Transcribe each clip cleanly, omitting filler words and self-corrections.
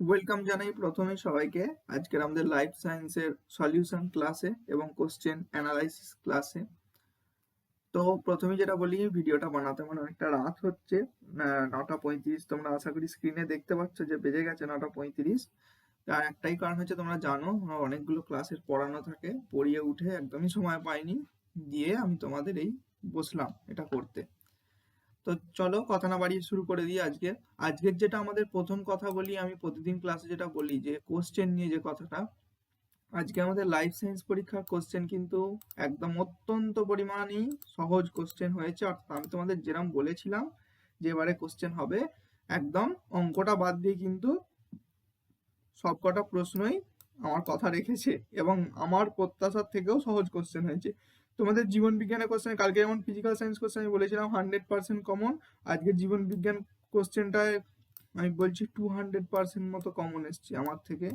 Welcome জানাই প্রথমে সবাইকে আজকের আমাদের লাইফ সায়েন্সের সলিউশন ক্লাসে এবং কোশ্চেন অ্যানালাইসিস ক্লাসে। তো প্রথমে যেটা বলি, ভিডিওটা বানাতে মানে অনেকটা রাত হচ্ছে, 9:35। তোমরা আশা করি স্ক্রিনে দেখতে পাচ্ছ যে বেজে গেছে 9:35। তার একটাই কারণ হচ্ছে, তোমরা জানো আমার অনেকগুলো ক্লাসের পড়ানো থাকে, পড়িয়ে উঠে একদমই সময় পাইনি, দিয়ে আমি তোমাদের এই বসলাম এটা করতে। তো চলো কথা না বাড়িয়ে শুরু করে দিই। আজকের যেটা আমাদের প্রথম কথা বলি, আমি প্রতিদিন ক্লাসে যেটা বলি যে কোশ্চেন নিয়ে যে কথাটা, আজকে আমাদের লাইফ সায়েন্স পরীক্ষার কোশ্চেন কিন্তু একদম অত্যন্ত পরিমাণেই সহজ কোশ্চেন হয়েছে। অর্থাৎ আমি তোমাদের যেরকম বলেছিলাম যে এবারে কোশ্চেন হবে, একদম অঙ্কটা বাদ দিয়ে কিন্তু সবকটা প্রশ্নই আমার কথা রেখেছে এবং আমার প্রত্যাশার থেকেও সহজ কোশ্চেন হয়েছে। তোমাদের জীবন বিজ্ঞানের কোশ্চেন, কালকে যেমন ফিজিক্যাল সায়েন্স কোশ্চেন আমি বলেছিলাম 100% কমন, আজকে জীবন বিজ্ঞান কোশ্চেনটায় আমি বলছি 200% মতো কমন এসছে আমার থেকে।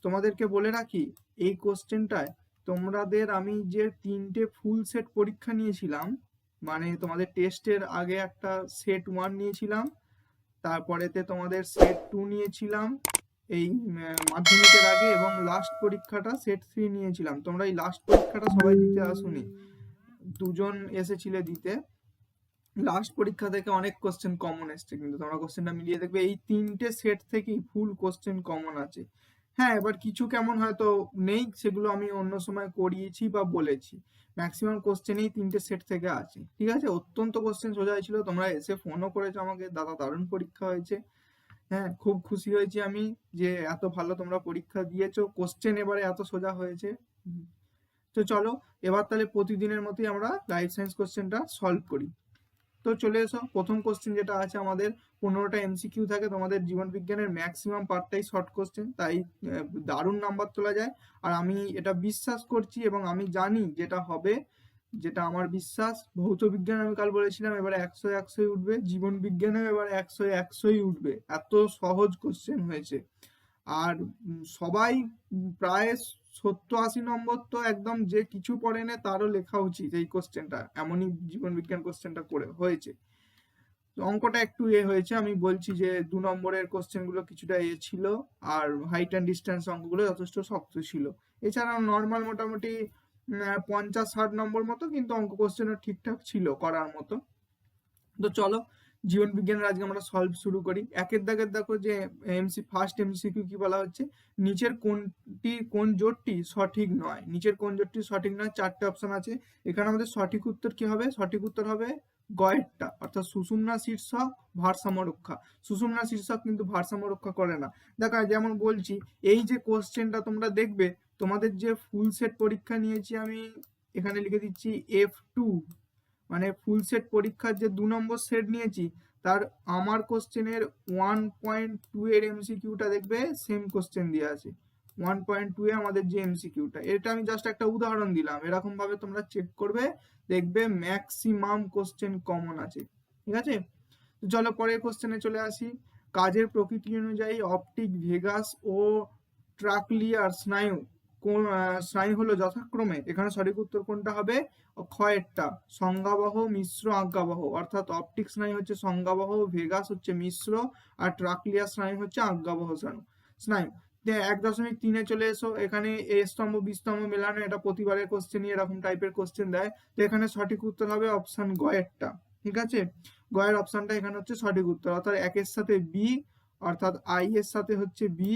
তোমাদেরকে বলে রাখি, এই কোশ্চেনটায় তোমাদের আমি যে 3টে ফুল সেট পরীক্ষা নিয়েছিলাম, মানে তোমাদের টেস্টের আগে একটা সেট 1 নিয়েছিলাম, তারপরেতে তোমাদের সেট 2 নিয়েছিলাম এই মাধ্যমিকের আগে, এবং লাস্ট পরীক্ষাটা সেট 3 নিয়েছিলাম। তোমরা এই লাস্ট পরীক্ষাটা সবাই দিতে আসোনি, দুজন এসেছিলে দিতে। লাস্ট পরীক্ষা থেকে অনেক কোশ্চেন কমন এসছে, কিন্তু তোমরা কোশ্চেনটা মিলিয়ে দেখবে এই 3টে সেট থেকেই ফুল কোশ্চেন কমন আছে। হ্যাঁ, এবার কিছু কেমন হয়তো নেই, সেগুলো আমি অন্য সময় করিয়েছি বা বলেছি। ম্যাক্সিমাম কোশ্চেনই 3টে সেট থেকে আছে, ঠিক আছে। অত্যন্ত কোশ্চেন সোজা ছিল, তোমরা এসে ফোনও করেছো আমাকে, দাদা দারুণ পরীক্ষা হয়েছে। হ্যাঁ, খুব খুশি হয়েছি আমি যে এত ভালো তোমরা পরীক্ষা দিয়েছো, কোশ্চেন এবারে এত সোজা হয়েছে। তো চলো এবার তাহলে প্রতিদিনের মতোই আমরা লাইফ সায়েন্স কোশ্চেনটা সলভ করি। তো চলে এসো, প্রথম কোশ্চেন যেটা আছে আমাদের, 15টা এমসিকিউ থাকে তোমাদের জীবন বিজ্ঞানের, ম্যাক্সিমাম পার্টটাই শর্ট কোশ্চেন, তাই দারুণ নাম্বার তোলা যায়। আর আমি এটা বিশ্বাস করছি এবং আমি জানি যেটা হবে, যেটা আমার বিশ্বাস। ভৌত বিজ্ঞান আমি কাল বলেছিলাম এবারে 100-100 উঠবে, জীবন বিজ্ঞানেও এবার 100-100 উঠবে, এত সহজ কোশ্চেন হয়েছে। আর সবাই প্রায় 70-80 নম্বর তো একদম যে কিছু পড়ে না তারও লেখা উচিত এই কোশ্চেনটা, এমনই জীবন বিজ্ঞান কোশ্চেনটা করে হয়েছে। তো অঙ্কটা একটু হয়েছে, আমি বলছি যে 2 নম্বরের কোশ্চেন গুলো কিছুটা ছিল, আর হাইট অ্যান্ড ডিস্টেন্স অঙ্কগুলো যথেষ্ট শক্ত ছিল। এছাড়াও নর্মাল মোটামুটি 50-60 নম্বর মতো কিন্তু অঙ্ক কোশ্চেনও ঠিকঠাক ছিল করার মতো। তো চলো জীবন বিজ্ঞানের আজকে আমরা সলভ শুরু করি। একের দাগের দেখো যে ফার্স্ট এমসিকিউ কি বলা হচ্ছে, নিচের কোন জোটটি সঠিক নয়। নিচের কোন জোটটি সঠিক নয়, 4টে অপশন আছে। এখানে আমাদের সঠিক উত্তর কি হবে? সঠিক উত্তর হবে গয়েরটা, অর্থাৎ সুষুম্না শীর্ষক ভারসাম্য রক্ষা। সুষুম্না শীর্ষক কিন্তু ভারসাম্য রক্ষা করে না। দেখো যেমন বলছি, এই যে কোশ্চেনটা তোমরা দেখবে, তোমাদের যে ফুল সেট পরীক্ষা নিয়েছি আমি, এখানে লিখে দিচ্ছি F2, মানে ফুল সেট পরীক্ষার যে 2 নম্বর সেট নিয়েছি, তার আমার কোশ্চেনের 1.2 এর এমসিকিউটা দেখবে সেম কোশ্চেন দিয়ে আছে। 1.2 এ আমাদের যে এমসিকিউটা, এটা আমি জাস্ট একটা উদাহরণ দিলাম, এরকম ভাবে তোমরা চেক করবে, দেখবে ম্যাক্সিমাম কোশ্চেন কমন আছে, ঠিক আছে। তো চলো পরের কোশ্চেনে চলে আসি। কাজের প্রকৃতি অনুযায়ী অপটিক ভেগাস ও ট্রাকলিয়ার স্নায়ু কোন স্নায়ু হলো যথাক্রমে, এখানে সঠিক উত্তর কোনটা হবে? ক্ষয়েরটা, সংজ্ঞাবহ মিশ্র আজ্ঞাবহ। অর্থাৎ অপটিক স্নায়ু হচ্ছে সংজ্ঞাবহ, ভেগাস হচ্ছে মিশ্র, আর ট্রাকলিয়ার স্নায়ু হচ্ছে আজ্ঞাবহ স্নায়ু। 1.3-এ চলে এসো, এখানে এ স্তম্ভ বি স্তম্ভ মেলানো, এটা প্রতিবারের কোশ্চেনই এরকম টাইপের কোশ্চেন দেয়। তো এখানে সঠিক উত্তর হবে অপশন গয়েরটা, ঠিক আছে। গয়ের অপশনটা এখানে হচ্ছে সঠিক উত্তর। অর্থাৎ 1-এর সাথে বি, অর্থাৎ আই এর সাথে হচ্ছে বি,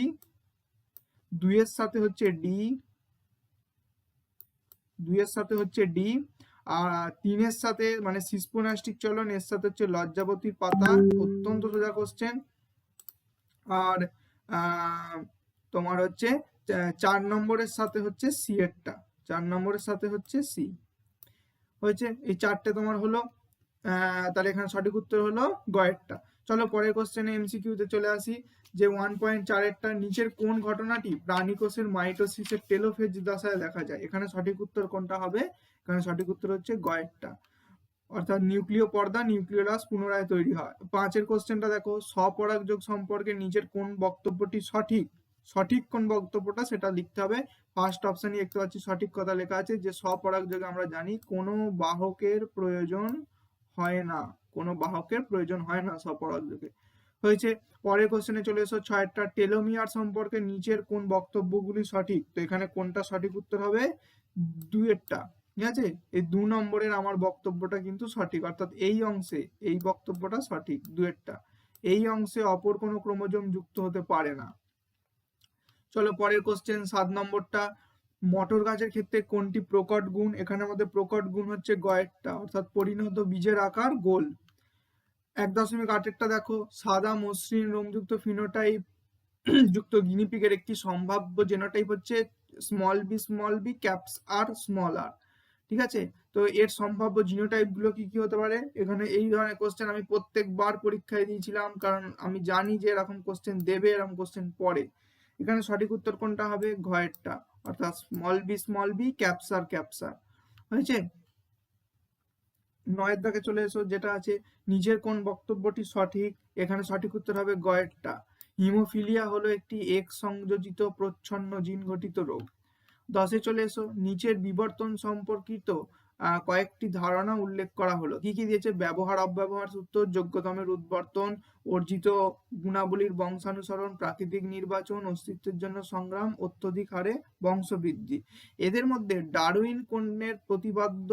2-এর সাথে হচ্ছে ডি, 2-এর সাথে হচ্ছে ডি, আর 3-এর সাথে মানে সিস্পোনাস্টিক চলন, এর সাথে হচ্ছে লজ্জাবতীর পাতা। অত্যন্ত সোজা কোশ্চেন। আর তোমার হচ্ছে 4 নম্বরের সাথে হচ্ছে সি এরটা, 4 নম্বরের সাথে হচ্ছে সি হয়েছে। এই 4টে তোমার হলো, তাহলে এখানে সঠিক উত্তর হলো গয়েরটা। চলো পরের কোশ্চেনে এমসিকিউতে চলে আসি, যে 1.4-এরটা, নিচের কোন ঘটনাটি প্রাণীকোষের মাইটোসিসের টেলোফেজ দশায় দেখা যায়। এখানে সঠিক উত্তর কোনটা হবে? এখানে সঠিক উত্তর হচ্ছে গয়েরটা, অর্থাৎ নিউক্লিয় পর্দা নিউক্লিওলাস পুনরায় তৈরি হয়। 5-এর কোশ্চেনটা দেখো, স্বপরাগযোগ সম্পর্কে নিচের কোন বক্তব্যটি সঠিক। সঠিক কোন বক্তব্যটা সেটা লিখতে হবে। ফার্স্ট অপশনই দেখতে পাচ্ছি সঠিক কথা লেখা আছে, যে স্বপরাগযোগে আমরা জানি কোনো বাহকের প্রয়োজন হয় না, কোনো বাহকের প্রয়োজন হয় না স্বপরাগযোগে। হয়েছে। পরের কোশ্চেনে চলে এসো 6টা, টেলোমিয়ার সম্পর্কে নিচের কোন বক্তব্যগুলি সঠিক? তো এখানে কোনটা সঠিক উত্তর হবে? 2-এরটা। ঠিক আছে, এই 2 নম্বরের আমার বক্তব্যটা কিন্তু সঠিক, অর্থাৎ এই অংশে এই বক্তব্যটা সঠিক 2-এরটা। এই অংশে অপর কোনো ক্রোমোজোম যুক্ত হতে পারে না। চলো পরের কোশ্চেন 7 নম্বরটা, মটর গাছের ক্ষেত্রে কোনটি প্রকট গুণ? এখানে আমাদের প্রকট গুণ হচ্ছে গয়েরটা, অর্থাৎ পরিণত বীজের আকার গোল। 1.8টা দেখো, সাদা মসৃণ রোমযুক্ত ফিনোটাইপ যুক্ত গিনিপিগের একটি সম্ভাব্য জেনোটাইপ হচ্ছে স্মল বি ক্যাপস আর স্মল আর। ঠিক আছে, তো এর সম্ভাব্য জিনোটাইপ গুলো কি কি হতে পারে? এখানে এই ধরনের কোশ্চেন আমি প্রত্যেকবার পরীক্ষায় দিয়েছিলাম, কারণ আমি জানি যে এরকম কোশ্চেন দেবে, এরকম কোশ্চেন পড়ে। এখানে সঠিক উত্তর কোনটা হবে? ঘয়েরটা, অর্থাৎ স্মল বি ক্যাপসার ক্যাপসার। হয়েছে। 9-এর দাগে চলে এসো, যেটা আছে নিজের কোন বক্তব্যটি সঠিক? এখানে সঠিক উত্তর হবে গয়েরটা। হিমোফিলিয়া হলো একটি এক্স সংযোজিত প্রচ্ছন্ন জিন ঘটিত রোগ। 10-এ চলে এসো, নিচের বিবর্তন সম্পর্কিত কয়েকটি ধারণা উল্লেখ করা হলো। কি কি দিয়েছে? ব্যবহার অব্যবহার সূত্র, যোগ্যতমের উদ্বর্তন, অর্জিত গুণাবলীর বংশানুসরণ, প্রাকৃতিক নির্বাচন, অস্তিত্বের জন্য সংগ্রাম, অত্যধিক হারে বংশবৃদ্ধি। এদের মধ্যে ডারউইন কোণের প্রতিপাদ্য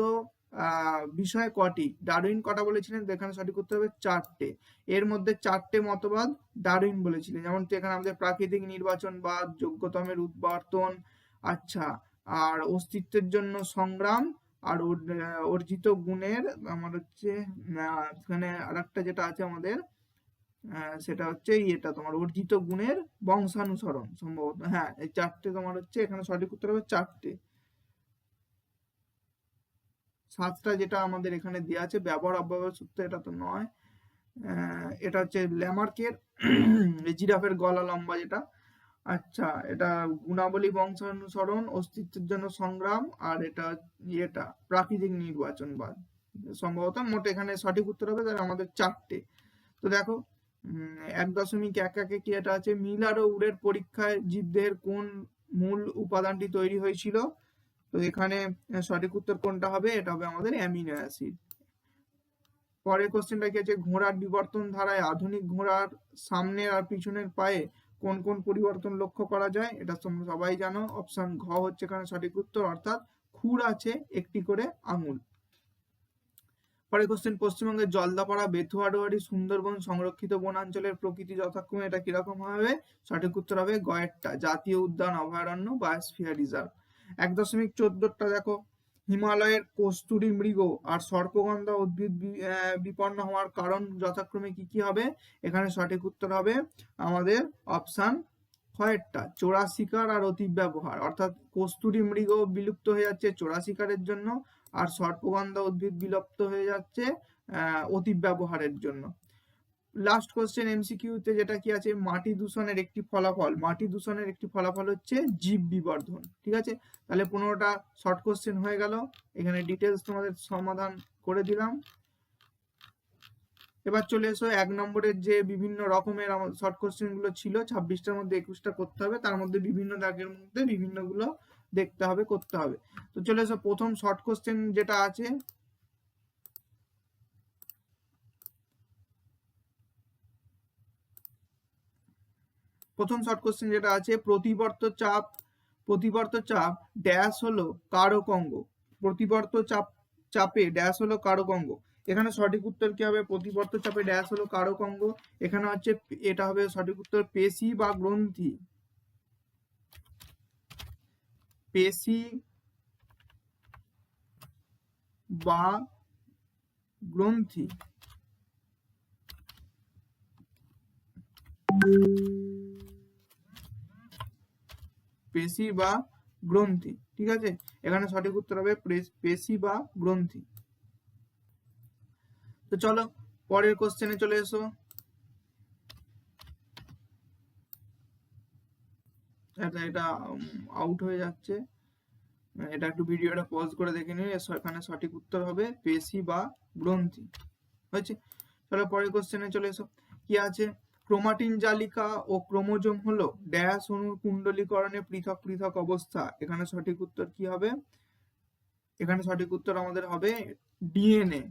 বিষয় কটি? ডারউইন কটা বলেছিলেন? এখানে সঠিক উত্তর হবে 4টে। এর মধ্যে 4টে মতবাদ ডারউইন বলেছিলেন, যেমন এখানে আমাদের প্রাকৃতিক নির্বাচন বা যোগ্যতমের উদ্বর্তন, আচ্ছা, আর অস্তিত্বের জন্য সংগ্রাম, আর অর্জিত গুণের আমার হচ্ছে এখানে আরেকটা যেটা আছে আমাদের সেটা হচ্ছে এটা তোমার অর্জিত গুণের বংশানুসরণ সম্ভবত। হ্যাঁ, এই 4টে তোমার হচ্ছে এখানে সঠিক উত্তর হবে 4টে। 7টা যেটা আমাদের এখানে দেওয়া আছে ব্যবহার অব্যবহার সূত্র, এটা তো নয়, এটা হচ্ছে ল্যামার্কের জিরাফের গলা লম্বা যেটা। আচ্ছা, এটা গুণাবলী বংশানুসরণ, অস্তিত্বের জন্য সংগ্রাম, আর এটা প্রাকৃতিক নির্বাচনবাদ সম্ভবত। মোট এখানে সঠিক উত্তর হবে তাহলে আমাদের 4টে। তো দেখো 1.1 কি এটা আছে, মিলার ও উডের পরীক্ষায় জীবদেহের কোন মূল উপাদানটি তৈরি হয়েছিল? তো এখানে সঠিক উত্তর কোনটা হবে? এটা হবে আমাদের অ্যামিনো অ্যাসিড। পরের কোশ্চেনটা কি আছে, ঘোড়ার বিবর্তন ধারায় আধুনিক ঘোড়ার সামনের আর পিছনের পায়ে কোন কোন পরিবর্তন লক্ষ্য করা যায়? এটা তোমরা সবাই জানো, অপশন ঘ হচ্ছে এখানে সঠিক উত্তর, অর্থাৎ খুর আছে একটি করে আঙুল। পরের কোশ্চেন, পশ্চিমবঙ্গের জলদাপাড়া, বেথুয়াডুয়ারি, সুন্দরবন সংরক্ষিত বনাঞ্চলের প্রকৃতি যথাক্রমে এটা কিরকম হবে? সঠিক উত্তর হবে গয়েরটা, জাতীয় উদ্যান, অভয়ারণ্য, বায়োস্ফিয়ার রিজার্ভ। 1.14টা দেখো, হিমালয়ের কস্তুরী মৃগ আর সর্পগন্ধা উদ্ভিদ বিপন্ন হওয়ার কারণ যথাক্রমে কি কি হবে? এখানে সঠিক উত্তর হবে আমাদের অপশন খয়েরটা, চোরা শিকার আর অতি ব্যবহার, অর্থাৎ কস্তুরী মৃগ বিলুপ্ত হয়ে যাচ্ছে চোরা শিকারের জন্য, আর সর্পগন্ধা উদ্ভিদ বিলুপ্ত হয়ে যাচ্ছে অতি ব্যবহারের জন্য। লাস্ট কোশ্চেন এমসিকিউতে যেটা কি আছে, মাটি দূষণের একটি ফলাফল। মাটি দূষণের একটি ফলাফল হচ্ছে জীব বিবর্ধন। ঠিক আছে, তাহলে 15টা শর্ট কোশ্চেন হয়ে গেল, এখানে ডিটেলস তোমাদের সমাধান করে দিলাম। এবার চলে এসো 1 নম্বরের যে বিভিন্ন রকমের আমার শর্ট কোশ্চেন গুলো ছিল, 26টার মধ্যে 21টা করতে হবে, তার মধ্যে বিভিন্ন দাগের মধ্যে বিভিন্ন গুলো দেখতে হবে, করতে হবে। তো চলে এসো প্রথম শর্ট কোশ্চেন যেটা আছে, প্রথম শর্ট কোশ্চেন যেটা আছে, প্রতিবর্ত চাপ ড্যাশ হলো কারক অঙ্গ। প্রতিবর্ত চাপে ড্যাশ হলো কারক অঙ্গ। এখানে সঠিক উত্তর কি হবে? প্রতিবর্ত চাপে ড্যাশ হলো কারক অঙ্গ। এখানে হচ্ছে এটা হবে সঠিক উত্তর পেশি বা গ্রন্থি। পেশি বা গ্রন্থি। পেশি বা গ্রন্থি। ঠিক আছে, এখানে সঠিক উত্তর হবে পেশি বা গ্রন্থি। তো চলো পরের কোশ্চেনে চলে এসো। এটা আউট হয়ে যাচ্ছে, এটা একটু ভিডিওটা পজ করে দেখে নিন। এখানে সঠিক উত্তর হবে পেশি বা গ্রন্থি। হয়েছে, চলো পরের কোশ্চেনে চলে এসো। কি আছে, ক্রোমাটিন জালিকা ও ক্রোমোজোম হলো ড্যাশ অণুর কুণ্ডলীকরণে পৃথক পৃথক অবস্থা। এখানে সঠিক উত্তর কি হবে? এখানে সঠিক উত্তর আমাদের হবে ডিএনএ।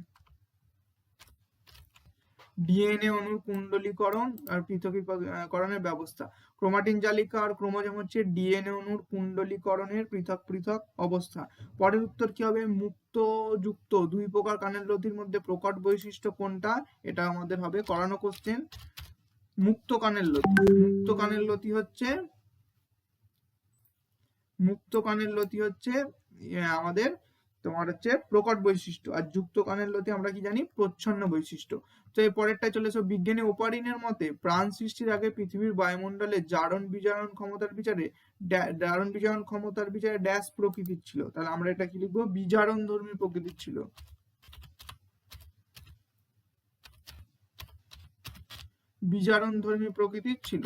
ডিএনএ অণুর কুণ্ডলীকরণ আর পৃথকীকরণের ব্যবস্থা। ক্রোমাটিন জালিকা আর ক্রোমোজোম হচ্ছে ডিএনএ অণুর কুণ্ডলীকরণের পৃথক পৃথক অবস্থা। পরের উত্তর কি হবে? মুক্ত যুক্ত দুই প্রকার কানের লতির মধ্যে প্রকট বৈশিষ্ট্য কোনটা? এটা আমাদের হবে করানো কোশ্চেন। মুক্ত কানের লতি, মুক্ত কানের লতি হচ্ছে আমাদের তোমার হচ্ছে প্রকট বৈশিষ্ট্য, আর যুক্ত কানের লতি আমরা কি জানি? প্রচ্ছন্ন বৈশিষ্ট্য। তো এই পরেরটা চলে এসো। বিজ্ঞানী ওপারিনের মতে প্রাণ সৃষ্টির আগে পৃথিবীর বায়ুমণ্ডলে জারণ বিজারণ ক্ষমতার বিচারে ড্যাশ প্রকৃতির ছিল। তাহলে আমরা এটা কি লিখবো? বিজারণ ধর্মী প্রকৃতির ছিল। বিজারণ ধর্মী প্রকৃতির ছিল।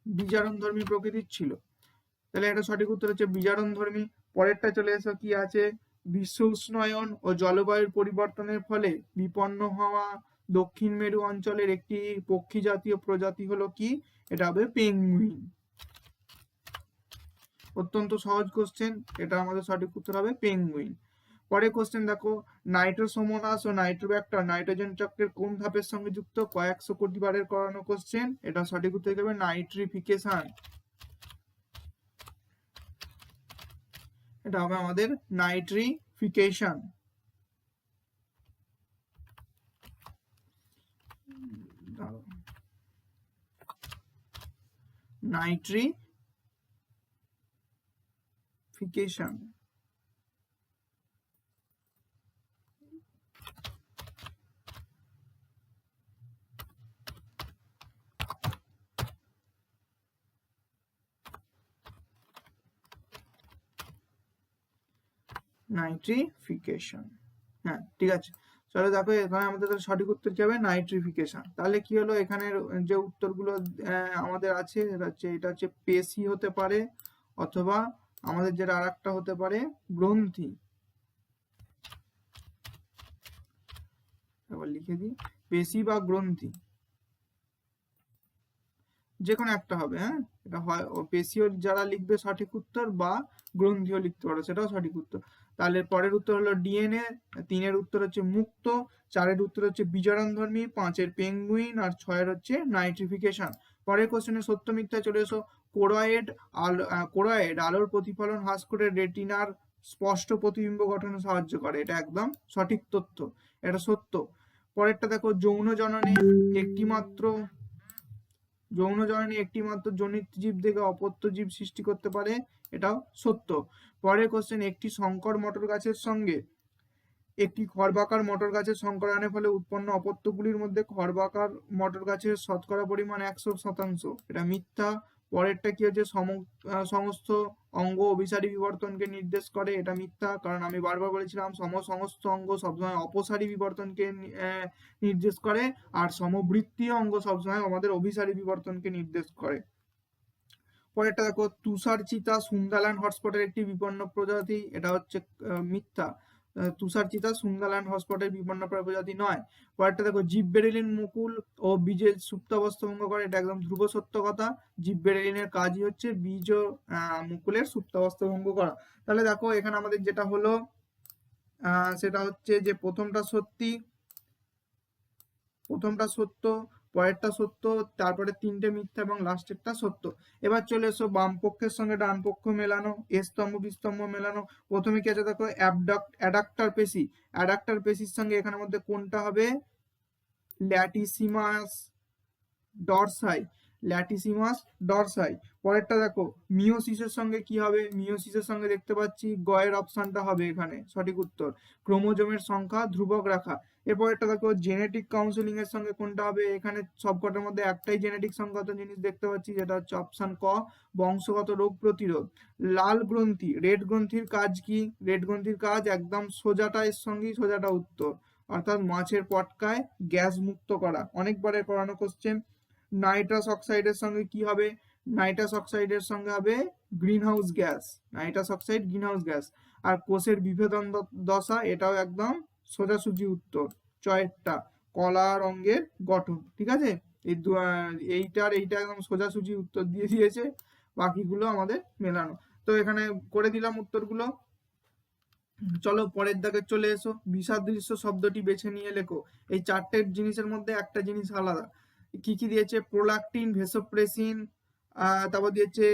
বিজারণ ধর্মী প্রকৃতির ছিল। তাহলে এটা সঠিক উত্তর হচ্ছে বিজারণ ধর্মী। পরেরটা চলে এসো। কি আছে? বিশ্ব উষ্ণায়ন ও জলবায়ুর পরিবর্তনের ফলে বিপন্ন হওয়া দক্ষিণ মেরু অঞ্চলের একটি পক্ষী জাতীয় প্রজাতি হলো কি? এটা হবে পেঙ্গুইন। অত্যন্ত সহজ কোশ্চেন, এটা আমাদের সঠিক উত্তর হবে পেঙ্গুইন। পরে কোশ্চেন দেখো, নাইট্রোসোমোনাস ও নাইট্রোব্যাক্টার নাইট্রোজেন চক্রের কোন ধাপের সঙ্গে যুক্ত? কয়েকশো কোটি বারের করানো কোশ্চেন। এটা সঠিক উত্তর হবে নাইট্রিফিকেশন। এটা হবে আমাদের নাইট্রিফিকেশন। নাইট্রিফিকেশন। নাইট্রিফিকেশন। হ্যাঁ, ঠিক আছে। চলো দেখো, এখানে আমাদের সঠিক উত্তর কি হবে? নাইট্রিফিকেশন। তাহলে কি হলো? এখানের যে উত্তরগুলো আমাদের আছে, এটা হচ্ছে পেশি হতে পারে, অথবা আমাদের যেটা আর একটা হতে পারে গ্রন্থি। এবার লিখে দিই, পেশি বা গ্রন্থি, যে কোনো একটা হবে। হ্যাঁ, এটা হয় পেশিও যারা লিখবে সঠিক উত্তর, বা গ্রন্থিও লিখতে পারো, সেটাও সঠিক উত্তর। তাহলে পরের উত্তর হলো ডিএনএ, 3-এর উত্তর হচ্ছে মুক্ত, 4-এর উত্তর হচ্ছে বিজারণ ধর্মী, 5-এর পেঙ্গুইন, আর 6-এর হচ্ছে নাইট্রিফিকেশন। পরের কোশ্চেনে সত্য মিথ্যা চলে এসো। কোরয়েড আলোর প্রতিফলন হ্রাস করে রেটিনার স্পষ্ট প্রতিবিম্ব গঠনে সাহায্য করে। এটা একদম সঠিক তথ্য, এটা সত্য। পরেরটা দেখো, যৌন জননে একটিমাত্র জনিত জীব থেকে অপত্য জীব সৃষ্টি করতে পারে। এটাও সত্য। পরের কোশ্চেন, একটি সংকর মটর গাছের সঙ্গে একটি খড়বাকার মটর গাছের সংকরায়নের ফলে উৎপন্ন অপত্যগুলির মধ্যে খড়বাকার মটর গাছের শতকরা পরিমাণ 100%। এটা মিথ্যা। পরেরটা কি হচ্ছে? সমস্ত অঙ্গ অভিসারী বিবর্তনকে নির্দেশ করে। এটা মিথ্যা, কারণ আমি বারবার বলেছিলাম সমস্ত অঙ্গ সবসময় অপসারী বিবর্তনকে নির্দেশ করে, আর সমবৃত্তীয় অঙ্গ সবসময় আমাদের অভিসারী বিবর্তনকে নির্দেশ করে। পরেরটা দেখো, তুষার চিতা সুন্দাল্যান্ড হটস্পটের একটি বিপন্ন প্রজাতি। এটা হচ্ছে মিথ্যা। তুষার চিতা সুন্দাল্যান্ড হটস্পটের বিপন্ন প্রজাতি নয়। পরেরটা দেখো, জিববেরেলিন মুকুল ও বীজের সুপ্তাবস্থা ভঙ্গ করে। এটা একদম ধ্রুব সত্য কথা। জিববেরেলিনের কাজই হচ্ছে বীজ ও মুকুলের সুপ্তাবস্থা ভঙ্গ করা। তাহলে দেখো, এখানে আমাদের যেটা হলো সেটা হচ্ছে যে প্রথমটা সত্য, পরেরটা সত্য, তারপরে 3টে মিথ্যা এবং লাস্টেরটা সত্য। এবার চলে এসো বাম পক্ষের সঙ্গে ডান পক্ষ মেলানো, এ স্তম্ভ বিস্তম্ভ মেলানো। প্রথমে কি আছে দেখো, অ্যাডাক্টার পেশি। অ্যাডাক্টার পেশির সঙ্গে এখানের মধ্যে কোনটা হবে? ল্যাটিসিমাস ডরসাই। পরেরটা দেখো, মিওসিসের সঙ্গে কি হবে? মিওসিসের সঙ্গে দেখতে পাচ্ছি গয়ের অপশনটা হবে এখানে সঠিক উত্তর। ক্রোমোজোমের সংখ্যা ধ্রুবক রাখা। এরপরেরটা দেখো, জেনেটিক কাউন্সেলিং এর সঙ্গে কোনটা হবে? এখানে সবকটার মধ্যে একটাই জেনেটিক সংক্রান্ত জিনিস দেখতে পাচ্ছি, যেটা হচ্ছে অপশন ক, বংশগত রোগ প্রতিরোধ। লাল গ্রন্থি, রেড গ্রন্থির কাজ কি? রেড গ্রন্থির কাজ একদম সোজাটা এর সঙ্গেই সোজাটা উত্তর, অর্থাৎ মাছের পটকায় গ্যাস মুক্ত করা। অনেকবারে করানো কোশ্চেন। নাইট্রাস অক্সাইডের সঙ্গে কি হবে? নাইট্রাস অক্সাইডের সঙ্গে হবে greenhouse gas. Nitrous oxide greenhouse gas. আর কোষের বিভেদন দশা, এটাও একদম সোজাসুজি উত্তর। চয়েরটা কলা রঙের গঠন। ঠিক আছে, এইটা একদম সোজাসুজি উত্তর দিয়ে দিয়েছে, বাকিগুলো আমাদের মেলানো। তো এখানে করে দিলাম উত্তরগুলো। চলো পরের দাগে চলে এসো। বিসাদৃশ্য শব্দটি বেছে নিয়ে লেখো। এই চারটে জিনিসের মধ্যে একটা জিনিস আলাদা। কি কি দিয়েছে? প্রোলাকটিন, ভেসোপ্রেসিন, তারপর দিয়েছে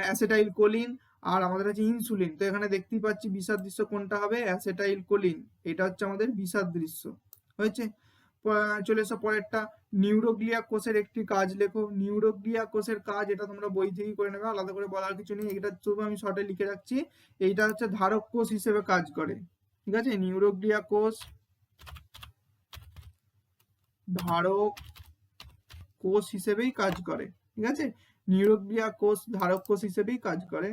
অ্যাসেটাইল কোলিন, আর আমাদের আছে ইনসুলিন। তো এখানে দেখতেই পাচ্ছি বিসাদৃশ্য কোনটা হবে? অ্যাসেটাইল কোলিন। এটা হচ্ছে আমাদের বিসাদৃশ্য। হয়েছে? চলে এসো পরেরটা। নিউরোগ্লিয়া কোষের একটি কাজ লেখো। নিউরোগ্লিয়া কোষের কাজ, এটা তোমরা বই থেকেই করে নেবে, আলাদা করে বলার কিছু নেই। এটা শুধু আমি শর্টে লিখে রাখছি। এইটা হচ্ছে ধারক কোষ হিসেবে কাজ করে। ঠিক আছে? নিউরোগ্লিয়া কোষ ধারক কোষ হিসেবেই কাজ করে। ঠিক আছে? নিউরোগ্লিয়া কোষ ধারক কোষ হিসেবেই কাজ করে।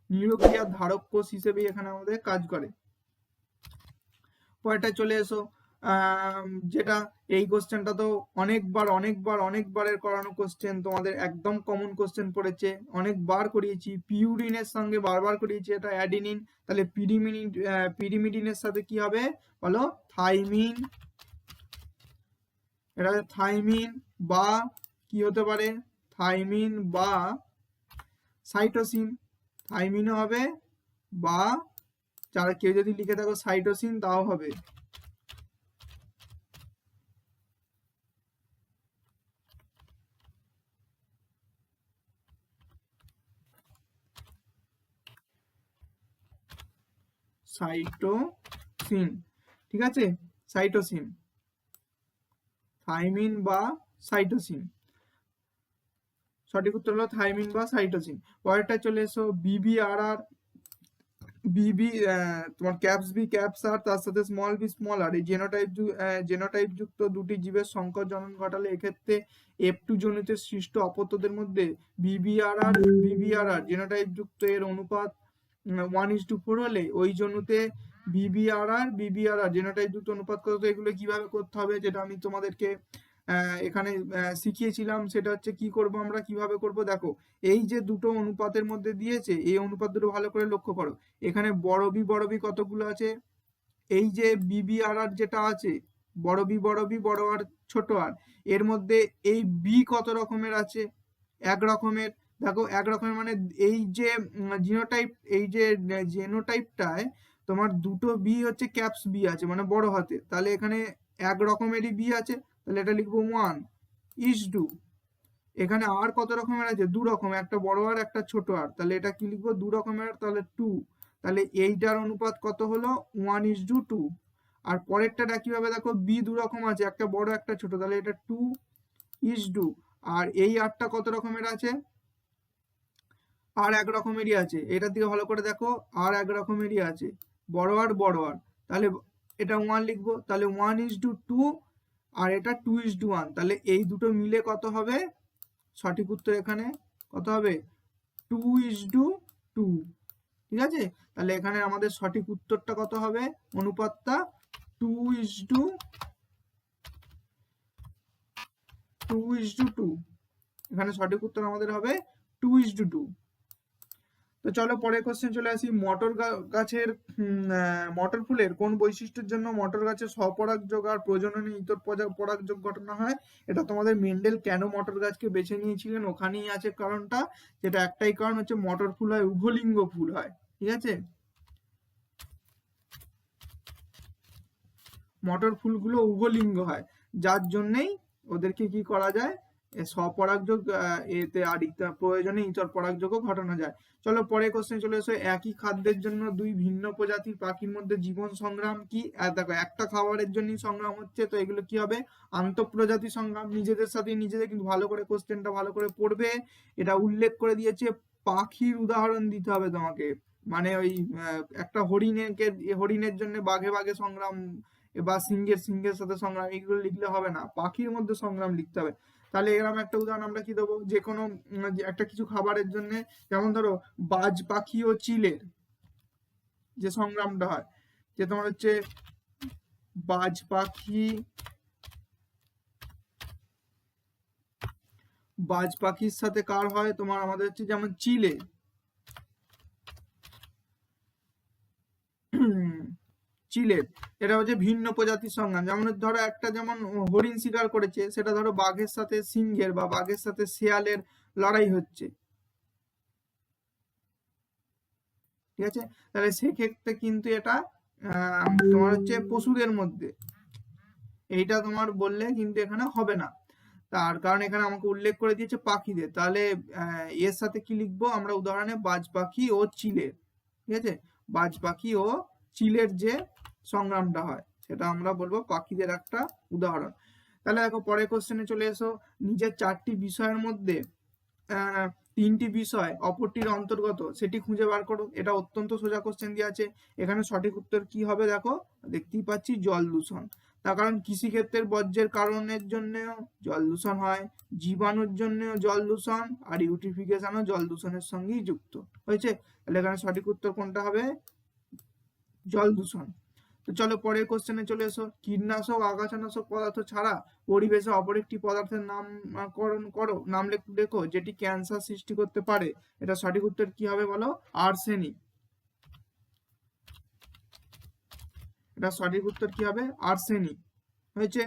নিউরোগ্লিয়া ধারক কোষ হিসেবেই এখানে আমাদের কাজ করে। পরেরটা চলে এসো। যেটা এই কোশ্চেনটা তো অনেকবারের করানো কোশ্চেন, তোমাদের একদম কমন কোশ্চেন পড়েছে, অনেকবার করিয়েছি। পিউরিনের সঙ্গে বারবার করিয়েছি, এটা অ্যাডিনিন। তাহলে পিরিমিডিনের সাথে কি হবে বলো? থাইমিন। এটা থাইমিন বা কি হতে পারে? থাইমিন বা সাইটোসিন। থাইমিনও হবে, বা যারা কেউ যদি লিখে থাকো সাইটোসিন তাও হবে। সাইটোসিন। ঠিক আছে? সাইটোসিন, থাইমিন বা সাইটোসিন। সঠিক উত্তর হলো থাইমিন বা সাইটোসিন। পরেরটা চলে এসো। বিবিআরআর, তোমার ক্যাপস বি ক্যাপস আর তার সাথে স্মল বি স্মল আর, এই জেনোটাইপ যুক্ত দুটি জীবের সংকর জনন ঘটালে এক্ষেত্রে F2 জনিত সৃষ্ট অপত্যদের মধ্যে বিবিআরআর জেনোটাইপ যুক্ত এর অনুপাত 1:4 হলে ওই জনুতে বিবিআরআর জেনোটাইপ যুক্ত অনুপাত কত? এগুলো কিভাবে করতে হবে, যেটা আমি তোমাদেরকে এখানে শিখিয়েছিলাম, সেটা হচ্ছে কি করব আমরা, কিভাবে করব। দেখো, এই যে দুটো অনুপাতের মধ্যে দিয়েছে, এই অনুপাত দুটো ভালো করে লক্ষ্য করো। এখানে বড় বি কতগুলো আছে? এই যে বিবিআরআর যেটা আছে, বড় বড় আর ছোট আর, এর মধ্যে এই বি কত রকমের আছে? এক রকমের। দেখো এক রকমের মানে এই যে জিনোটাইপ, এই যে জেনোটাইপটায় তোমার দুটো বি হচ্ছে ক্যাপস বি আছে, মানে বড় হাতে। তাহলে এখানে এক রকমেরই বি আছে, তাহলে এটা লিখবো 1:2। এখানে আর কত রকমের আছে? দু রকম, একটা বড় আর একটা ছোট আর, তাহলে এটা কি লিখবো? দু রকমের, তাহলে 2। তাহলে এইটার অনুপাত কত হলো? 1:2। আর পরেরটা কিভাবে? দেখো বি দু রকম আছে, একটা বড় একটা ছোট, তাহলে এটা 2:2। আর এই আরটা কত রকমের আছে? আর এক রকমেরই আছে। এটার দিকে ভালো করে দেখো, আর এক রকমেরই আছে, বড় আর। তাহলে এটা 1 লিখবো, তাহলে 1:2, আর এটা 2:1। তাহলে এই দুটো মিলে কত হবে? সঠিক উত্তর এখানে কত হবে? 2:2। ঠিক আছে? তাহলে এখানে আমাদের সঠিক উত্তরটা কত হবে? অনুপাতটা 2:2। এখানে সঠিক উত্তর আমাদের হবে 2:2। তো চলো পরের কোশ্চেন চলে আসি। মটর ফুলের কোন বৈশিষ্ট্যের জন্য মটর গাছের স্বপরাগযোগ আর প্রজননে ইতর পরাগযোগ ঘটনা হয়? এটা তোমাদের মেন্ডেল কেন মটর গাছকে বেছে নিয়েছিলেন ওখানেই আছে কারণটা, যেটা একটাই কারণ হচ্ছে মটর ফুল হয় উভলিঙ্গ ফুল হয়। ঠিক আছে? মটর ফুলগুলো উভলিঙ্গ হয়, যার জন্যেই ওদেরকে কি করা যায়? স্বপরাগযোগ এতে আর প্রয়োজনে ইতর পরাগযোগও ঘটানো যায়। চলো পরের কোশ্চেন চলে এসো। একই খাদ্যের জন্য দুই ভিন্ন প্রজাতির পাখির মধ্যে জীবন সংগ্রাম কি? দেখো একটা খাবারের জন্যই সংগ্রাম হচ্ছে, তো এগুলো কি হবে? আন্তঃপ্রজাতি সংগ্রাম, নিজেদের সাথে নিজেদের। কিন্তু ভালো করে কোশ্চেনটা ভালো করে পড়বে, এটা উল্লেখ করে দিয়েছে। পাখির উদাহরণ দিতে হবে তোমাকে, মানে ওই একটা হরিণের জন্য বাঘে সংগ্রাম বা সিংহের সাথে সংগ্রাম, এগুলো লিখলে হবে না, পাখির মধ্যে সংগ্রাম লিখতে হবে। তাহলে এরকম একটা উদাহরণ আমরা কি দেবো? যে কোনো একটা কিছু খাবারের জন্য, যেমন ধরো বাজ পাখি ও চিলের যে সংগ্রামটা হয়, যে তোমার হচ্ছে বাজ পাখির সাথে কার হয়? তোমার আমাদের হচ্ছে যেমন চিলে চিলের। এটা হচ্ছে ভিন্ন প্রজাতির সংগ্রাম। যেমন ধরো একটা যেমন হরিণ শিকার করেছে, সেটা ধরো বাঘের সাথে সিংহের বা বাঘের সাথে শেয়ালের লড়াই হচ্ছে, ঠিক আছে? তাহলে সেক্ষেত্রে কিন্তু এটা তোমার হচ্ছে পশুদের মধ্যে, এইটা তোমার বললে কিন্তু এখানে হবে না। তার কারণ এখানে আমাকে উল্লেখ করে দিয়েছে পাখিদের, তাহলে এর সাথে কি লিখবো আমরা উদাহরণে, বাজ পাখি ও চিলের, ঠিক আছে? বাজ পাখি ও চিলের যে সংগ্রামটা হয় সেটা আমরা বলবো পাখিদের একটা উদাহরণ। তাহলে দেখো পরের কোশ্চেনে চলে এসো। নিজের 4টি বিষয়ের মধ্যে 3টি বিষয় অপরটির অন্তর্গত সেটি খুঁজে বার করো। এটা অত্যন্ত সোজা কোশ্চেন দিয়ে আছে। এখানে সঠিক উত্তর কি হবে দেখো, দেখতেই পাচ্ছি জল দূষণ। তার কারণ কৃষিক্ষেত্রের বর্জ্যের কারণের জন্যও জল দূষণ হয়, জীবাণুর জন্যও জল দূষণ, আর ইউট্রিফিকেশনও জল দূষণের সঙ্গেই যুক্ত হয়েছে। তাহলে এখানে সঠিক উত্তর কোনটা হবে, জল দূষণ। তো চলো পরের কোশ্চেনে চলে এসো। কীটনাশক আগাছানাশক পদার্থ ছাড়া পরিবেশে অপর একটি পদার্থের নামকরণ করো, নাম লেখো যেটি ক্যান্সার সৃষ্টি করতে পারে। এটা সঠিক উত্তর কি হবে বলো, আর্সেনিক। এটা সঠিক উত্তর কি হবে, আর্সেনিক হয়েছে।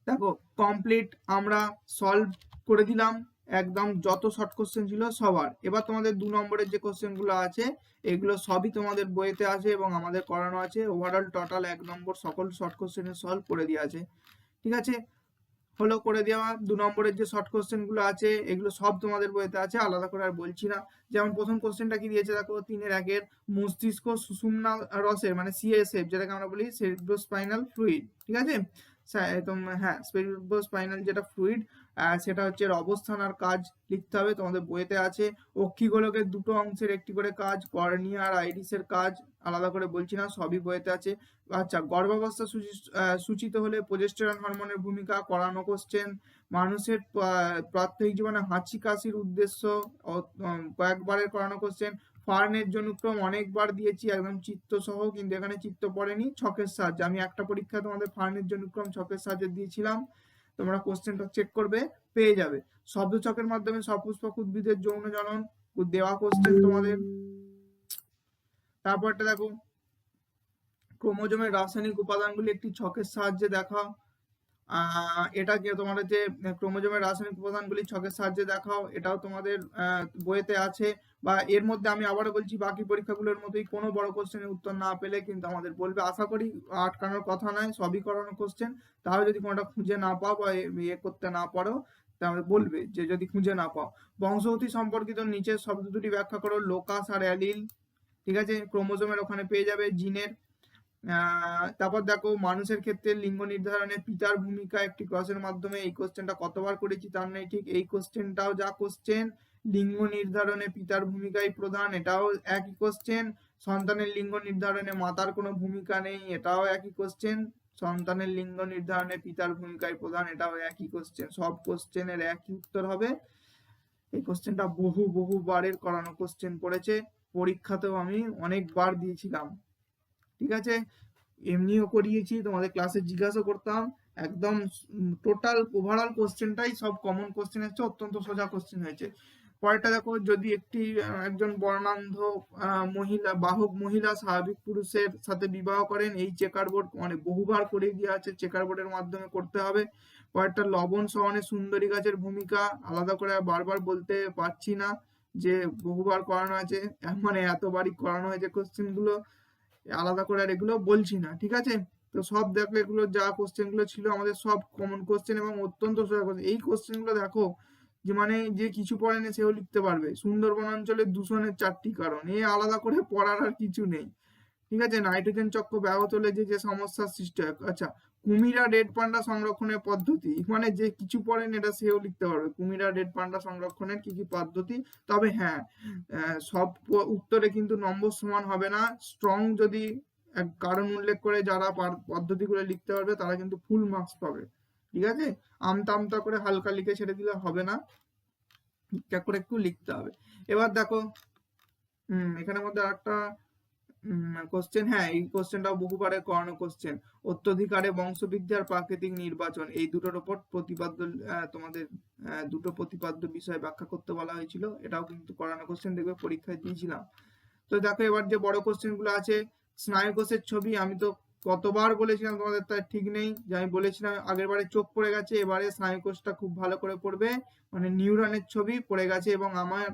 দেখো কমপ্লিট আমরা সলভ করে দিলাম একদম, যত শর্ট কোশ্চেন ছিল সবার। এবার তোমাদের 2 নম্বরের যে কোশ্চেন গুলো আছে এগুলো সবই তোমাদের বইতে আছে এবং আমাদের করানো আছে। ওভারঅল টোটাল 1 নম্বর সকল শর্ট কোশ্চেনের সলভ করে দেওয়া আছে, ঠিক আছে? হলো করে দেওয়া। 2 নম্বরের যে শর্ট কোশ্চেন গুলো আছে এগুলো সব তোমাদের বইতে আছে, আলাদা করে আর বলছি না। যেমন প্রথম কোশ্চেনটা কি দিয়েছে দেখো, 3-এর মস্তিষ্ক সুষুম্না রসের মানে সিএসএফ যেটাকে আমরা বলি সেরিব্রোস্পাইনাল ফ্লুইড, ঠিক আছে? হ্যাঁ সেরিব্রোস্পাইনাল যেটা ফ্লুইড, সেটা হচ্ছে এর অবস্থান আর কাজ লিখতে হবে, তোমাদের বইতে আছে। অক্ষিগোলকের 2টো অংশের একটি করে কাজ, কর্নিয়া আর আইরিসের কাজ আলাদা করে বলছি না, সবই বইতে আছে। আচ্ছা, গর্ভাবস্থা সূচিত হলে প্রজেস্টেরন হরমোনের ভূমিকা করানো কোশ্চেন। মানুষের প্রাত্যহিক জীবনে হাঁচি কাশির উদ্দেশ্য কয়েকবারের করানো কোশ্চেন। ফার্নের জনুক্রম অনেকবার দিয়েছি একদম চিত্র সহ, কিন্তু এখানে চিত্র পড়েনি, ছকের সাহায্যে। আমি একটা পরীক্ষা তোমাদের ফার্নের জনুক্রম ছকের সাহায্যে দিয়েছিলাম, তোমরা কোশ্চেনটা চেক করবে পেয়ে যাবে। শব্দ ছকের মাধ্যমে সপুষ্পক উদ্ভিদের যৌন জনন দেওয়া কোশ্চেন তোমাদের। তারপরটা দেখো, ক্রোমোজোমের রাসায়নিক উপাদানগুলি একটি ছকের সাহায্যে দেখাও। এটা কি তোমার হচ্ছে ক্রোমোজোমের রাসায়নিক উপাদানগুলি ছকের সাহায্যে দেখাও, এটাও তোমাদের বইতে আছে। বা এর মধ্যে আমি আবারও বলছি, বাকি পরীক্ষাগুলোর মতোই কোনো বড় কোশ্চেনের উত্তর না পেলে কিন্তু আমাদের বলবে, আশা করি আটকানোর কথা নয়, সবই করানো কোশ্চেন। তাহলে যদি কোনোটা খুঁজে না পাও বা ইয়ে করতে না পারো তাহলে বলবে যে যদি খুঁজে না পাও। বংশগতি সম্পর্কিত নিচের শব্দ দুটি ব্যাখ্যা করো, লোকাস আর অ্যালিল, ঠিক আছে? ক্রোমোজোমের ওখানে পেয়ে যাবে জিনের। তারপর দেখো মানুষের ক্ষেত্রে লিঙ্গ নির্ধারণে পিতার ভূমিকা একটি ক্রসের মাধ্যমে, এই কোশ্চেনটা কতবার করেছি তার নেই ঠিক, এই কোশ্চেনটাও যা কোশ্চেন, লিঙ্গ নির্ধারণে পিতার ভূমিকাই প্রধান, এটাও একই কোশ্চেন। সন্তানের লিঙ্গ নির্ধারণে মাতার কোনো ভূমিকা নেই, এটাও একই কোশ্চেন। সন্তানের লিঙ্গ নির্ধারণে পিতার ভূমিকাই প্রধান, এটাও একই কোশ্চেন। সব কোশ্চেনের একই উত্তর হবে। এই কোশ্চেনটা বহুবারের করানো কোশ্চেন পড়েছে, পরীক্ষাতেও আমি অনেকবার দিয়েছিলাম, ঠিক আছে? এমনিও করিয়েছি, তোমাদের ক্লাসে জিজ্ঞাসা করতাম, একদম টোটাল ওভারঅল কোশ্চেনটাই সব কমন কোশ্চেন হচ্ছে, অত্যন্ত সোজা কোশ্চেন হয়েছে। পরেরটা দেখো, যদি একজন বর্ণান্ধ মহিলা বাহক মহিলা স্বাভাবিক পুরুষের সাথে বিবাহ করেন, এই চেকার বোর্ড মানে বহুবার করে দেওয়া আছে, চেকার বোর্ডের মাধ্যমে করতে হবে। পরেরটা লবণ সহনে সুন্দরী গাছের ভূমিকা, আলাদা করে বারবার বলতে পারছি না যে বহুবার করানো আছে, মানে এতবারই করানো হয়েছে কোশ্চেন গুলো, আলাদা করে আর এগুলো বলছি না, ঠিক আছে? তো সব দেখো এগুলো যা কোশ্চেন গুলো ছিল আমাদের সব কমন কোশ্চেন এবং অত্যন্ত সোজা কোশ্চেন। এই কোশ্চেন গুলো দেখো যে মানে যে কিছু পড়েনি সেও লিখতে পারবে। সুন্দরবন অঞ্চলে দূষণের 4টি কারণ, এ আলাদা করে পড়ার আর কিছু নেই, ঠিক আছে? নাইট্রোজেন চক্র ব্যাহত হলে যে সমস্যার সৃষ্টি হয়। আচ্ছা, কুমিরা রেড পান্ডা সংরক্ষণের পদ্ধতি, মানে যে কিছু পড়েন এটা সেও লিখতে পারবে, কুমিরা রেড পান্ডা সংরক্ষণের কি কি পদ্ধতি। তবে হ্যাঁ, সব উত্তরে কিন্তু নম্বর সমান হবে না। স্ট্রং যদি কারণ উল্লেখ করে যারা পদ্ধতিগুলো লিখতে পারবে তারা কিন্তু ফুল মার্কস পাবে, ঠিক আছে? আমতা আমতা করে হালকা লিখে ছেড়ে দিলে হবে না, ঠিকঠাক করে একটু লিখতে হবে। এবার দেখো এখানের মধ্যে আরেকটা কোশ্চেন, হ্যাঁ এই কোশ্চেনটাও বহুবারের করানো কোশ্চেন। অত্যধিকারে বংশবৃদ্ধি আর প্রাকৃতিক নির্বাচন, এই দুটোর উপর প্রতিপাদ্য তোমাদের দুটো প্রতিপাদ্য বিষয় ব্যাখ্যা করতে বলা হয়েছিল, এটাও কিন্তু করানো কোশ্চেন, দেখবে পরীক্ষায় দিয়েছিলাম। তো দেখো এবার যে বড় কোশ্চেন গুলো আছে, স্নায়ুকোষের ছবি আমি তো কতবার বলেছিলাম তোমাদের তার ঠিক নেই, যে আমি বলেছিলাম আগের বারে চোখ পড়ে গেছে, এবারে স্নায়ুকোষটা খুব ভালো করে পড়বে, মানে নিউরনের ছবি পড়ে গেছে। এবং আমার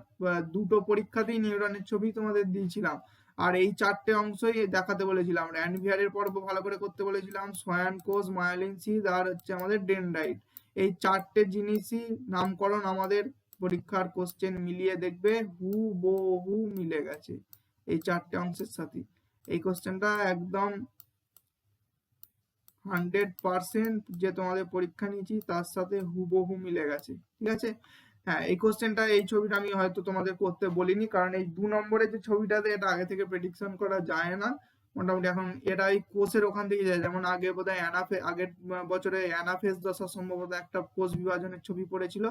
দুটো পরীক্ষাতেই নিউরনের ছবি তোমাদের দিয়েছিলাম। আর এই 4টে অংশই দেখাতে বলেছিলাম। র্যানভিয়ারের পর্ব ভালো করে করতে বলেছিলাম, সয়ান কোষ, মায়োলিন সিদ, আর হচ্ছে আমাদের ডেনড্রাইট। এই 4টে জিনিসই নামকরণ আমাদের পরীক্ষার কোশ্চেন মিলিয়ে দেখবে হুবহু মিলে গেছে এই 4টে অংশের সাথে। এই কোশ্চেনটা একদম 100% যে তোমাদের পরীক্ষা নিয়েছি তার সাথে হুবহু মিলে গেছে। ঠিক আছে, হ্যাঁ এই কোশ্চেনটা, এই ছবিটা আমি হয়তো তোমাদের করতে বলিনি, কারণ এই 2 নম্বরের যে ছবিটাতে এটা আগে থেকে প্রেডিকশন করা যায় না মোটামুটি। এখন এটা এই কোষের ওখান থেকে যায়, যেমন আগে বোধহয় আগের বছরে অ্যানাফেজ দশা সম্ভবত একটা কোষ বিভাজনের ছবি পড়েছিল,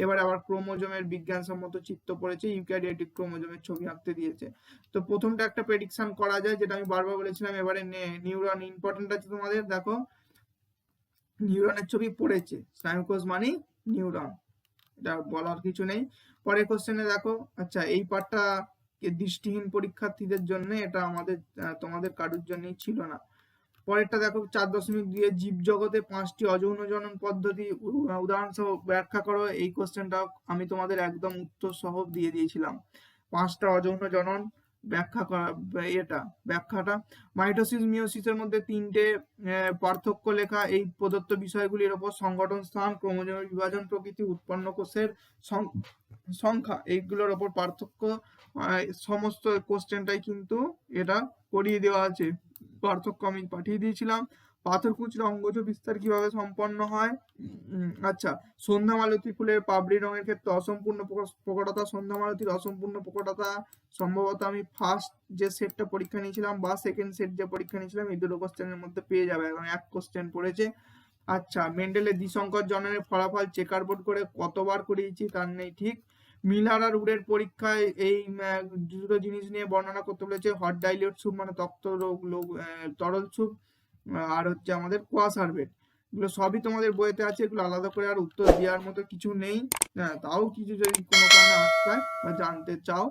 এবার আবার ক্রোমোজোমের বিজ্ঞানসম্মত চিত্র পড়েছে, ইউক্যারিওটিক ক্রোমোজোমের ছবি আঁকতে দিয়েছে। তো প্রথমটা একটা প্রেডিকশন করা যায়, যেটা আমি বারবার বলেছিলাম। এবারে নিউরন ইম্পর্টেন্ট আছে তোমাদের, দেখো নিউরনের ছবি পড়েছে, স্নায়ুকোষ মানে নিউরন, এটা বলার কিছু নেই। পরের কোশ্চেনে দেখো, আচ্ছা এই পার্টটা দৃষ্টিহীন পরীক্ষার্থীদের জন্য, এটা আমাদের তোমাদের কারোর জন্যই ছিল না। পরেরটা দেখো 4.2 জীব জগতে 5টি অযৌন জনন পদ্ধতি উদাহরণ সহ ব্যাখ্যা করো। এই কোশ্চেনটা আমি তোমাদের একদম উত্তর সহ দিয়ে দিয়েছিলাম। 5টা অযৌন জনন ব্যাখ্যা করা, এটা ব্যাখ্যাটা। মাইটোসিস মিওসিসের মধ্যে 3টে পার্থক্য লেখা। এই প্রদত্ত বিষয়গুলির উপর সংগঠন স্থান, ক্রোমোজোমের বিভাজন প্রকৃতি, উৎপন্ন কোষের সংখ্যা, এইগুলোর উপর পার্থক্য, সমস্ত কোশ্চেনটাই কিন্তু এটা করিয়ে দেওয়া আছে। পার্থক্য আমি পাঠিয়ে দিয়েছিলাম। পাথর কুচলে অঙ্গজ বিস্তার কিভাবে সম্পন্ন হয়। আচ্ছা, সন্ধ্যা মালতী ফুলের পাপড়ি রঙের ক্ষেত্রে অসম্পূর্ণ প্রকটতা, সন্ধ্যা মালতীর অসম্পূর্ণ প্রকটতা সম্ভবত আমি ফার্স্ট যে সেটটা পরীক্ষা নিয়েছিলাম বা সেকেন্ড সেট যে পরীক্ষা নিয়েছিলাম এই দুটো কোশ্চেনের মধ্যে পেয়ে যাবে, এখন এক কোশ্চেন পড়েছে। আচ্ছা, মেন্ডেলের দ্বিসংকর জননের ফলাফল চেকার বোর্ড করে কতবার করিয়েছি তার নেই ঠিক। মিলার আর উডের পরীক্ষায় এই দুটো জিনিস নিয়ে বর্ণনা করতে বলেছে, হট ডাইলিউট স্যুপ মানে তক্ত তরল স্যুপ, আর হচ্ছে আমাদের কোয়াসার্ভেট। এগুলো সবই তোমাদের বইতে আছে, এগুলো আলাদা করে আর উত্তর দেওয়ার মতো কিছু নেই। হ্যাঁ, তাও কিছু যদি কোনো কারণে আটকায় বা জানতে চাও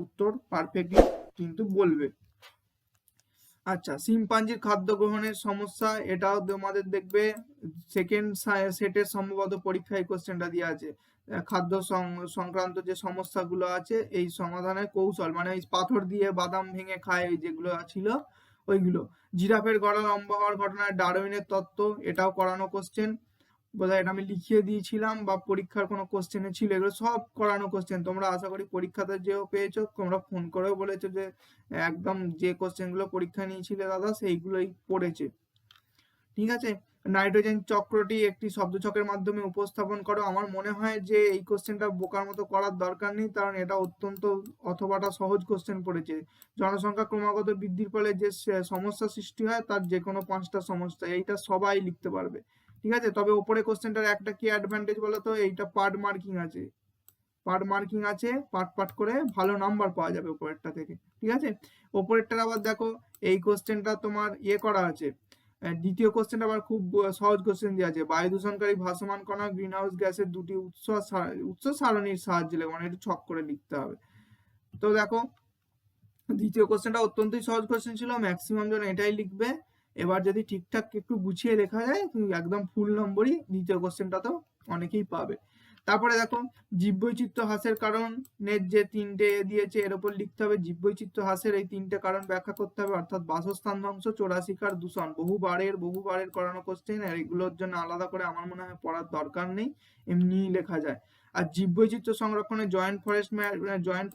উত্তর পারফেক্টলি কিন্তু বলবে। আচ্ছা, শিম্পাঞ্জির খাদ্য গ্রহণের সমস্যা, এটাও তোমাদের দেখবে সেকেন্ড সেটের সম্ভবত পরীক্ষায় কোশ্চেনটা দেওয়া আছে। খাদ্য সংক্রান্ত যে সমস্যাগুলো আছে এই সমাধানের কৌশল, মানে এই পাথর দিয়ে বাদাম ভেঙে খায় যেগুলো ছিল ওইগুলো। জিরাফের গলা লম্বা হওয়ার ঘটনায় ডারউইনের তত্ত্ব, এটাও করানো কোশ্চেন, বোধহয় এটা আমি লিখিয়ে দিয়েছিলাম বা পরীক্ষার কোনো কোশ্চেনে ছিল। এগুলো সব করানো কোশ্চেন, তোমরা আশা করি পরীক্ষাতে যেও পেয়েছো, তোমরা ফোন করেও বলেছো যে একদম যে কোশ্চেনগুলো পরীক্ষা নিয়েছিলে দাদা সেইগুলোই পড়েছে। ঠিক আছে, নাইট্রোজেন চক্রটি একটি শব্দচক্রের মাধ্যমে উপস্থাপন করো। আমার মনে হয় যে এই কোশ্চেনটা বোকার মতো করার দরকার নেই, কারণ এটা অত্যন্ত অথবাটা সহজ কোশ্চেন পড়েছে। জনসংখ্যা ক্রমাগত বৃদ্ধির ফলে যে সমস্যা সৃষ্টি হয় তার যে কোনো 5টা সমস্যা, এইটা সবাই লিখতে পারবে। ঠিক আছে, তবে ওপরে কোশ্চেনটার একটা কি অ্যাডভান্টেজ বলো তো, এইটা পার্ট মার্কিং আছে, পার্ট করে ভালো নাম্বার পাওয়া যাবে উপরেরটা থেকে। ঠিক আছে, ওপরেরটা আবার দেখো, এই কোশ্চেনটা তোমার করা আছে। দ্বিতীয় কোশ্চেনটা আবার খুব সহজ কোশ্চেন দেওয়া আছে, বায়ু দূষণকারী ভাসমান কণা গ্রিন হাউস গ্যাসের দুটি উৎস সারণীর সাহায্যে লেখো, মানে একটু ছক করে লিখতে হবে। তো দেখো দ্বিতীয় কোশ্চেনটা অত্যন্তই সহজ কোশ্চেন ছিল, ম্যাক্সিমাম জন এটাই লিখবে। এবার যদি ঠিকঠাক একটু গুছিয়ে লেখা যায় একদম ফুল নম্বরই দ্বিতীয় কোশ্চেনটা তো অনেকেই পাবে। তারপরে দেখো জীববৈচিত্র্য হ্রাসের কারণের যে 3টে দিয়েছে এর উপর লিখতে হবে। জীববৈচিত্র্য হ্রাসের এই 3টে কারণ ব্যাখ্যা করতে হবে, অর্থাৎ বাসস্থান ধ্বংস, চোরাশিকার, দূষণ। বহুবারের করানো কোশ্চেন, আর এগুলোর জন্য আলাদা করে আমার মনে হয় পড়ার দরকার নেই, এমনিই লেখা যায়। আর জীববৈচিত্র্য সংরক্ষণে জয়েন্ট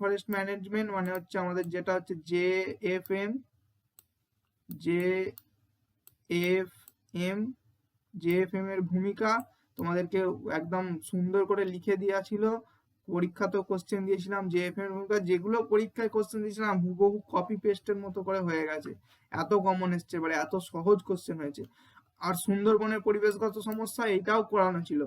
ফরেস্ট ম্যানেজমেন্ট মানে হচ্ছে আমাদের যেটা হচ্ছে JFM এর ভূমিকা তোমাদেরকে একদম সুন্দর করে লিখে দেওয়া ছিল। পরীক্ষাতেও কোশ্চেন দিয়েছিলাম JFM এর ভূমিকা, যেগুলো পরীক্ষায় কোশ্চেন দিয়েছিলাম হুবহু কপি পেস্টের মতো করে হয়ে গেছে, এত কমন এসছে, এবারে এত সহজ কোশ্চেন হয়েছে। আর সুন্দরবনের পরিবেশগত সমস্যা, এটাও করানো ছিল।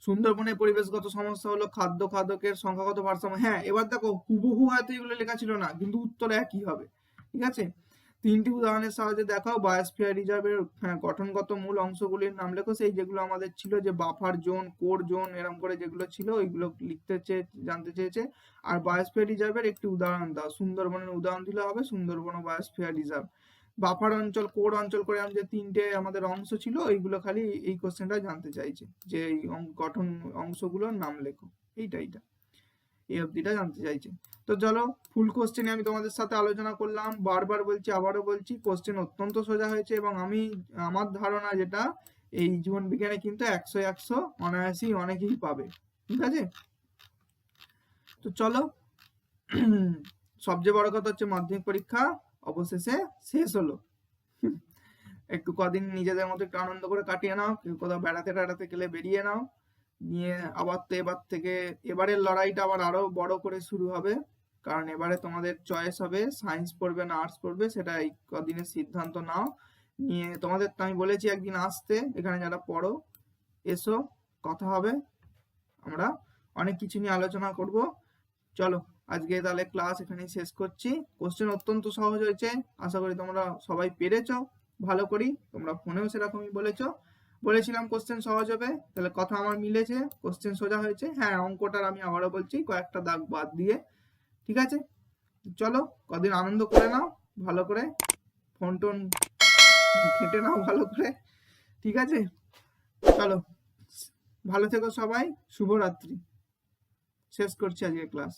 সুন্দরবনের পরিবেশগত সমস্যা হলো খাদ্যের সংখ্যাগত ভারসাম্য। হ্যাঁ, এবার দেখো হুবহু হয়তো এগুলো লেখা ছিল না, কিন্তু উত্তর একই হবে। ঠিক আছে, 3টি উদাহরণের সাহায্যে দেখাও বায়োস্ফিয়ার রিজার্ভের গঠনগত মূল অংশগুলির নাম লেখো। সেই যেগুলো আমাদের ছিল যে বাফার জোন, কোর জোন, এরকম করে যেগুলো ছিল ওইগুলো জানতে চেয়েছে। আর বায়োস্ফিয়ার রিজার্ভের একটি উদাহরণ দাও। সুন্দরবনের উদাহরণ দিলে হবে, সুন্দরবন ও বায়োস্ফিয়ার রিজার্ভ। বাফার অঞ্চল, কোর অঞ্চল করে যে 3টে আমাদের অংশ ছিল ওইগুলো খালি এই কোশ্চেনটা জানতে চাইছে যে এই গঠন অংশগুলোর নাম লেখো। এইটা এই অবধিটা জানতে চাইছে। তো চলো ফুল কোশ্চেনে আমি তোমাদের সাথে আলোচনা করলাম। বারবার বলছি, আবারও বলছি, কোশ্চেন অত্যন্ত সোজা হয়েছে এবং আমার ধারণা যেটা এই জীবন বিজ্ঞানে কিন্তু 100 অনায়াসই অনেকেই পাবে। ঠিক আছে, তো চলো সবচেয়ে বড় কথা হচ্ছে মাধ্যমিক পরীক্ষা অবশেষে শেষ হলো। একটু কদিন নিজেদের মতো একটু আনন্দ করে কাটিয়ে নাও, কেউ কোথাও বেড়াতে গেলে বেরিয়ে নাও, নিয়ে আবার তো এবারের লড়াইটা আবার আরো বড় করে শুরু হবে। কারণ এবারে তোমাদের চয়েস হবে সায়েন্স পড়বে না আর্টস পড়বে, সেটা এই কদিনের সিদ্ধান্ত নাও। নিয়ে তোমাদের তো আমি বলেছি একদিন আসতে, এখানে যারা পড়ো এসো, কথা হবে, আমরা অনেক কিছু নিয়ে আলোচনা করব। চলো আজকে তাহলে ক্লাস এখানেই শেষ করছি। কোশ্চেন অত্যন্ত সহজ হয়েছে, আশা করি তোমরা সবাই পেরেছো ভালো করি। তোমরা ফোনেও সেরকমই বলেছিলাম কোশ্চেন সহজ হবে, তাহলে কথা আমার মিলেছে, কোশ্চেন সোজা হয়েছে। হ্যাঁ, অঙ্কটার আমি আবারও বলছি কয়েকটা দাগ বাদ দিয়ে। ঠিক আছে, চলো কদিন আনন্দ করে নাও, ভালো করে ফোন টোন ঘেঁটে নাও ভালো করে। ঠিক আছে, চলো ভালো থেকো সবাই, শুভরাত্রি। শেষ করছি আজকে ক্লাস।